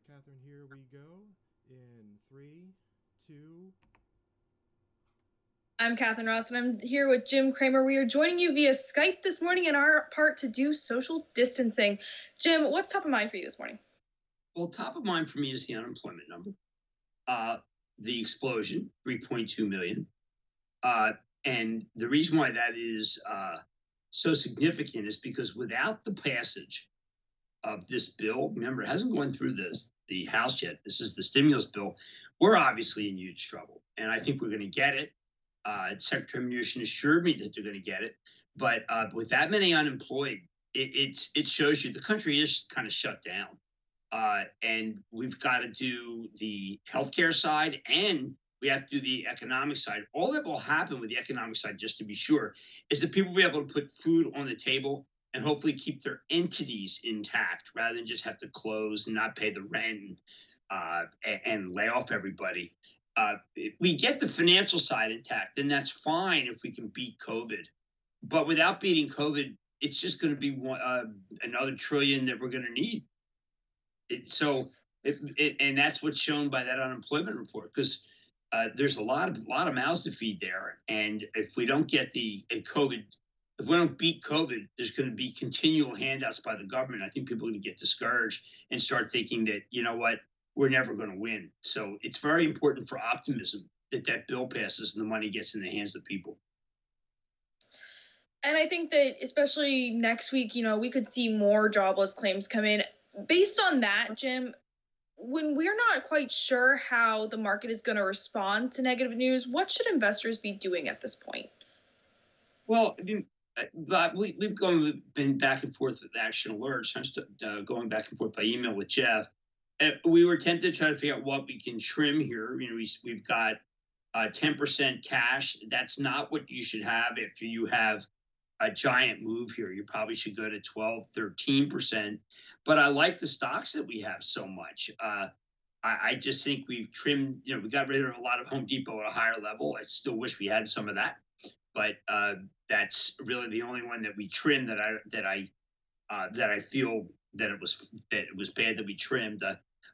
Catherine, here we go. In three, two. I'm Catherine Ross, and I'm here with Jim Cramer. We are joining you via Skype this morning in our part to do social distancing. Jim, what's top of mind for you this morning? Well, top of mind for me is the unemployment number, the explosion, 3.2 million. And the reason why that is so significant is because without the passage of this bill, remember, it hasn't gone through the House yet. This is the stimulus bill. We're obviously in huge trouble, and I think we're going to get it. Secretary Mnuchin assured me that they're going to get it, but with that many unemployed, it shows you the country is kind of shut down. And we've got to do the healthcare side and we have to do the economic side. All that will happen with the economic side, just to be sure, is that people will be able to put food on the table and hopefully keep their entities intact rather than just have to close and not pay the rent and lay off everybody. We get the financial side intact, and that's fine if we can beat COVID. But without beating COVID, it's just going to be another trillion that we're going to need. And that's what's shown by that unemployment report, because there's a lot of mouths to feed there, and if we don't get the COVID, if we don't beat COVID, there's going to be continual handouts by the government. I think people are going to get discouraged and start thinking that, you know what, we're never going to win. So it's very important for optimism that bill passes and the money gets in the hands of people. And I think that especially next week, we could see more jobless claims come in. Based on that, Jim, when we're not quite sure how the market is going to respond to negative news, what should investors be doing at this point? Well, I mean, we've been back and forth with Action Alerts, going back and forth by email with Jeff. We were tempted to try to figure out what we can trim here. We've got 10% cash. That's not what you should have if you have a giant move here. You probably should go to 12, 13%. But I like the stocks that we have so much. I just think we've trimmed, we got rid of a lot of Home Depot at a higher level. I still wish we had some of that. But that's really the only one that we trimmed that I feel that it was bad that we trimmed.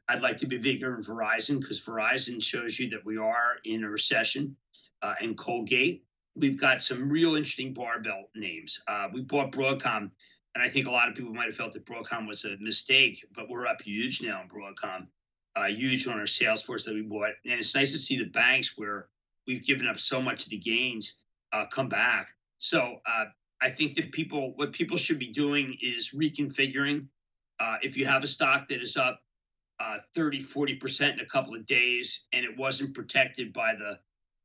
I'd like to be bigger in Verizon because Verizon shows you that we are in a recession, and Colgate. We've got some real interesting barbell names. We bought Broadcom, and I think a lot of people might have felt that Broadcom was a mistake, but we're up huge now in Broadcom, huge on our sales force that we bought. And it's nice to see the banks where we've given up so much of the gains come back. So I think that what people should be doing is reconfiguring. If you have a stock that is up 30, 40% in a couple of days, and it wasn't protected by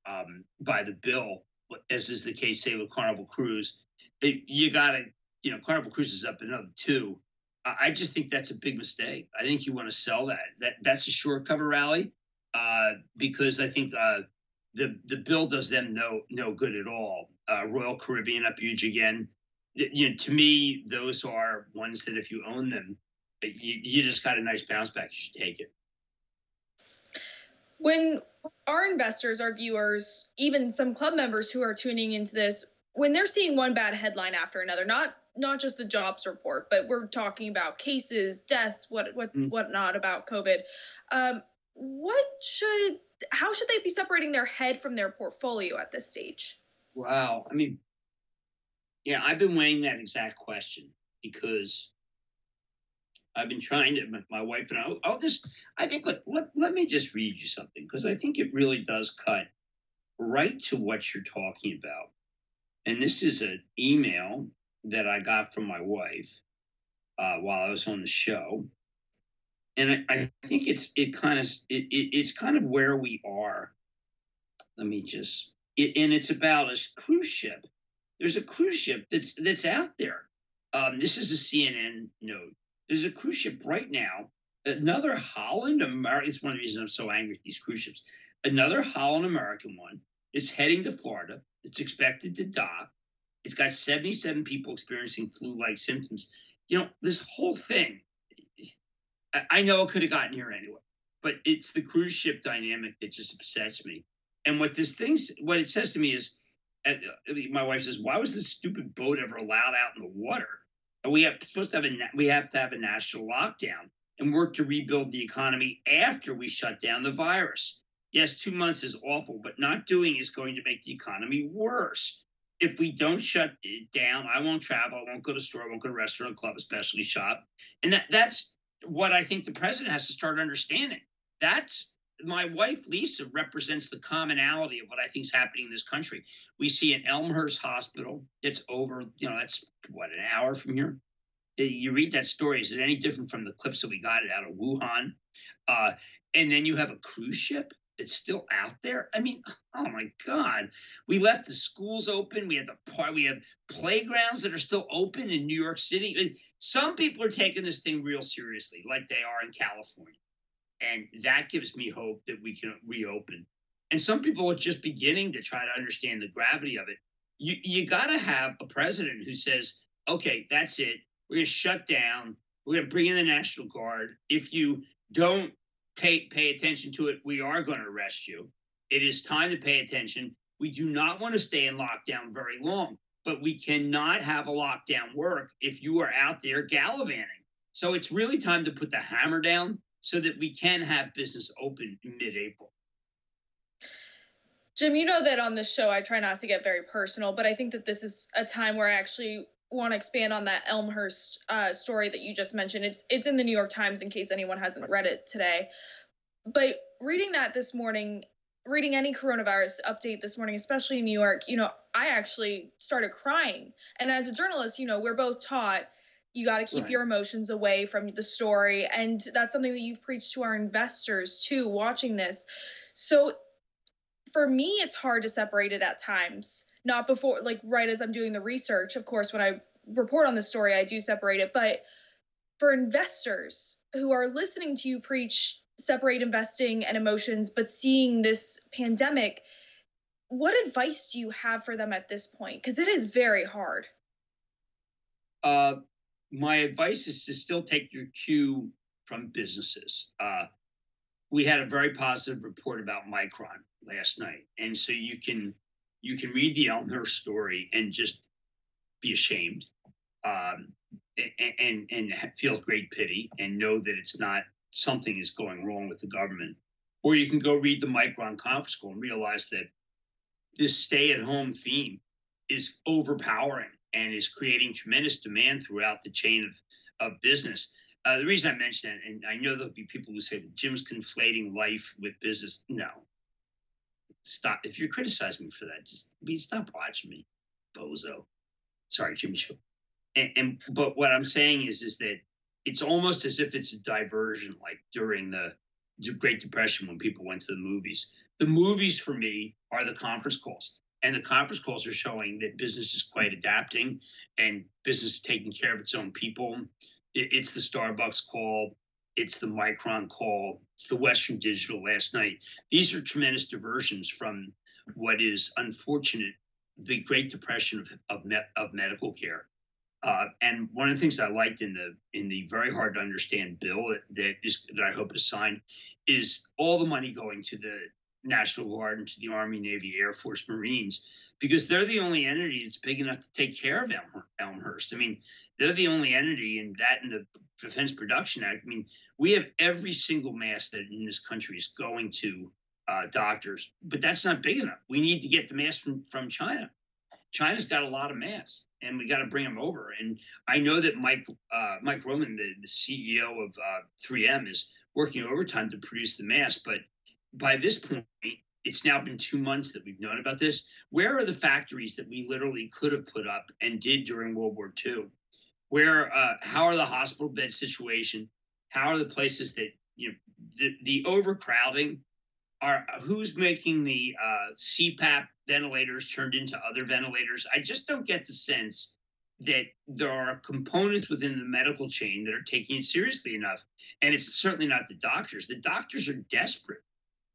the bill, as is the case, say, with Carnival Cruise, Carnival Cruise is up another 2. I just think that's a big mistake. I think you want to sell that. That's a short cover rally because I think the bill does them no good at all. Royal Caribbean up huge again. To me, those are ones that if you own them, you just got a nice bounce back. You should take it. When our investors, our viewers, even some club members who are tuning into this, when they're seeing one bad headline after another, not just the jobs report, but we're talking about cases, deaths, whatnot about COVID, how should they be separating their head from their portfolio at this stage? Wow. I mean, yeah, I've been weighing that exact question because I've been trying to, my wife and I think, let me just read you something because I think it really does cut right to what you're talking about. And this is an email that I got from my wife while I was on the show. And I think it's kind of where we are. Let me just, and it's about a cruise ship. There's a cruise ship that's out there. This is a CNN note. There's a cruise ship right now, another Holland American. It's one of the reasons I'm so angry at these cruise ships. Another Holland American one. It's heading to Florida. It's expected to dock. It's got 77 people experiencing flu-like symptoms. This whole thing, I know it could have gotten here anyway, but it's the cruise ship dynamic that just upsets me. And what it says to me is, my wife says, why was this stupid boat ever allowed out in the water? We have to have a national lockdown. and work to rebuild the economy after we shut down the virus. Yes, 2 months is awful, but not doing is going to make the economy worse. If we don't shut it down, I won't travel, I won't go to the store, I won't go to a restaurant, club, especially shop. And that's what I think the president has to start understanding. That's my wife, Lisa, represents the commonality of what I think is happening in this country. We see an Elmhurst hospital that's over, that's what, an hour from here. You read that story. Is it any different from the clips that we got out of Wuhan? Uh, and then you have a cruise ship that's still out there. I mean, oh my God! We left the schools open. We had we have playgrounds that are still open in New York City. Some people are taking this thing real seriously, like they are in California, and that gives me hope that we can reopen. And some people are just beginning to try to understand the gravity of it. You got to have a president who says, "Okay, that's it. We're going to shut down. We're going to bring in the National Guard. If you don't pay attention to it, we are going to arrest you. It is time to pay attention. We do not want to stay in lockdown very long, but we cannot have a lockdown work if you are out there gallivanting. So it's really time to put the hammer down so that we can have business open in mid-April." Jim, you know that on this show I try not to get very personal, but I think that this is a time where I actually want to expand on that Elmhurst story that you just mentioned. It's in the New York Times in case anyone hasn't read it today. But reading that this morning, reading any coronavirus update this morning, especially in New York, I actually started crying. And as a journalist, we're both taught you got to keep your emotions away from the story. And that's something that you've preached to our investors too, watching this. So for me, it's hard to separate it at times. Not before, like right as I'm doing the research. Of course, when I report on the story, I do separate it. But for investors who are listening to you preach separate investing and emotions, but seeing this pandemic, what advice do you have for them at this point? Because it is very hard. My advice is to still take your cue from businesses. We had a very positive report about Micron last night, and so you can read the Elmhurst story and just be ashamed, and feel great pity and know that it's not something is going wrong with the government. Or you can go read the Micron conference call and realize that this stay-at-home theme is overpowering and is creating tremendous demand throughout the chain of business. The reason I mention that, and I know there'll be people who say that Jim's conflating life with business. No. Stop. If you're criticizing me for that, just stop watching me, bozo. Sorry, Jimmy Show. But what I'm saying is that it's almost as if it's a diversion, like during the Great Depression when people went to the movies. The movies for me are the conference calls. And the conference calls are showing that business is quite adapting and business is taking care of its own people. It's the Starbucks call. It's the Micron call. It's the Western Digital last night. These are tremendous diversions from what is unfortunate, the Great Depression of medical care. And one of the things I liked in the very hard to understand bill that I hope is signed is all the money going to the National Guard and to the Army, Navy, Air Force, Marines, because they're the only entity that's big enough to take care of Elmhurst. I mean, they're the only entity in the Defense Production Act. I mean, we have every single mask that in this country is going to doctors, but that's not big enough. We need to get the masks from China. China's got a lot of masks, and we got to bring them over. And I know that Mike Roman, the CEO of 3M, is working overtime to produce the masks, but by this point, it's now been 2 months that we've known about this. Where are the factories that we literally could have put up and did during World War II? How are the hospital bed situation? How are the places that, the overcrowding? Who's making the CPAP ventilators turned into other ventilators? I just don't get the sense that there are components within the medical chain that are taking it seriously enough. And it's certainly not the doctors. The doctors are desperate.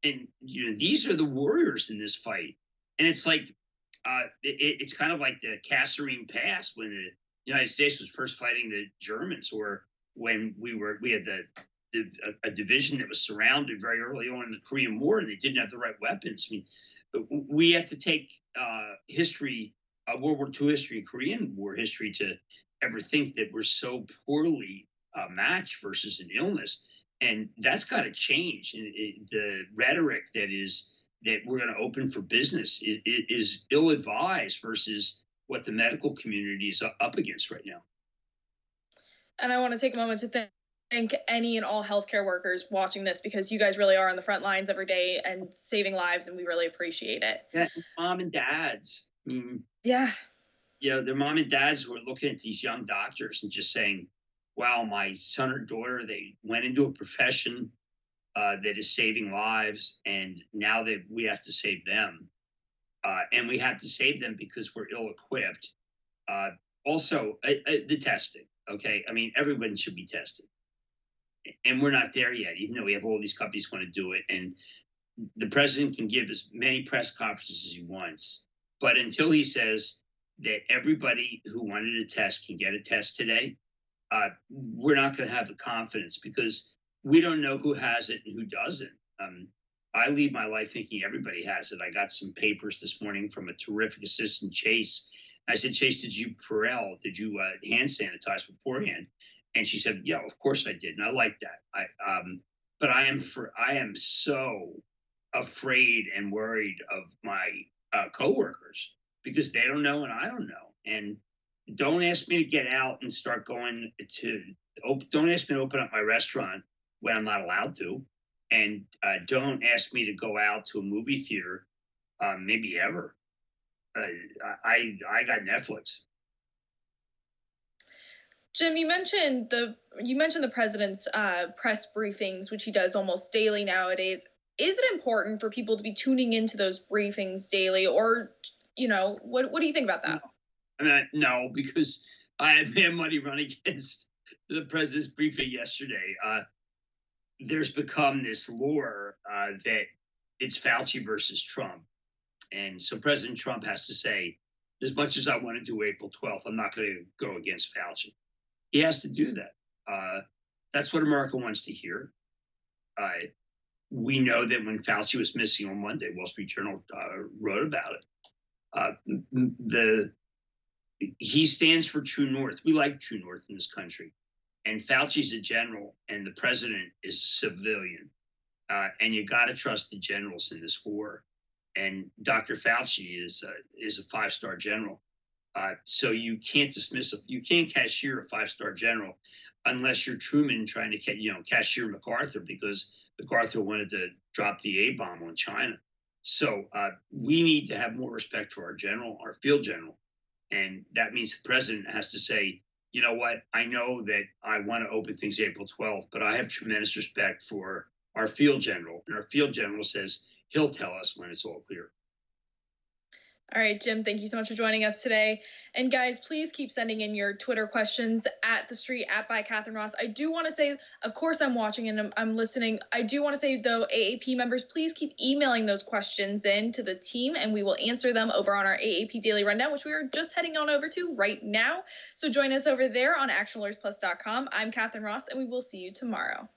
And these are the warriors in this fight. And it's like it's kind of like the Kasserine Pass when the United States was first fighting the Germans, or when we had a division that was surrounded very early on in the Korean War, and they didn't have the right weapons. I mean, we have to take history, World War II history, Korean War history, to ever think that we're so poorly match versus an illness, and that's got to change. And the rhetoric that we're going to open for business is ill-advised versus what the medical community is up against right now. And I want to take a moment to thank any and all healthcare workers watching this, because you guys really are on the front lines every day and saving lives, and we really appreciate it. Yeah, mom and dads. I mean, yeah. Their mom and dads were looking at these young doctors and just saying, wow, my son or daughter, they went into a profession that is saving lives, and now that we have to save them. And we have to save them because we're ill-equipped. Also, the testing, okay? I mean, everyone should be tested. And we're not there yet, even though we have all these companies want to do it. And the president can give as many press conferences as he wants. But until he says that everybody who wanted a test can get a test today, we're not going to have the confidence, because we don't know who has it and who doesn't. I lead my life thinking everybody has it. I got some papers this morning from a terrific assistant, Chase. I said, Chase, did you hand sanitize beforehand? And she said, yeah, of course I did. And I like that. But I am so afraid and worried of my coworkers, because they don't know and I don't know. And don't ask me to get out and start don't ask me to open up my restaurant when I'm not allowed to. And don't ask me to go out to a movie theater, maybe ever. I got Netflix. Jim, you mentioned the president's press briefings, which he does almost daily nowadays. Is it important for people to be tuning into those briefings daily, or what do you think about that? I mean, no, because I had my money run against the president's briefing yesterday. There's become this lore that it's Fauci versus Trump. And so President Trump has to say, as much as I want to do April 12th, I'm not going to go against Fauci. He has to do that. That's what America wants to hear. We know that when Fauci was missing on Monday, Wall Street Journal wrote about it. He stands for True North. We like True North in this country. And Fauci's a general, and the president is a civilian. And you got to trust the generals in this war. And Dr. Fauci is a five-star general. So you can't you can't cashier a five-star general unless you're Truman trying to cashier MacArthur, because MacArthur wanted to drop the A-bomb on China. So we need to have more respect for our general, our field general. And that means the president has to say, you know what, I know that I want to open things April 12th, but I have tremendous respect for our field general. And our field general says he'll tell us when it's all clear. All right, Jim, thank you so much for joining us today. And guys, please keep sending in your Twitter questions at TheStreet, by Catherine Ross. I do want to say, of course, I'm watching and I'm listening. I do want to say, though, AAP members, please keep emailing those questions in to the team, and we will answer them over on our AAP Daily Rundown, which we are just heading on over to right now. So join us over there on ActionAlertsPlus.com. I'm Catherine Ross, and we will see you tomorrow.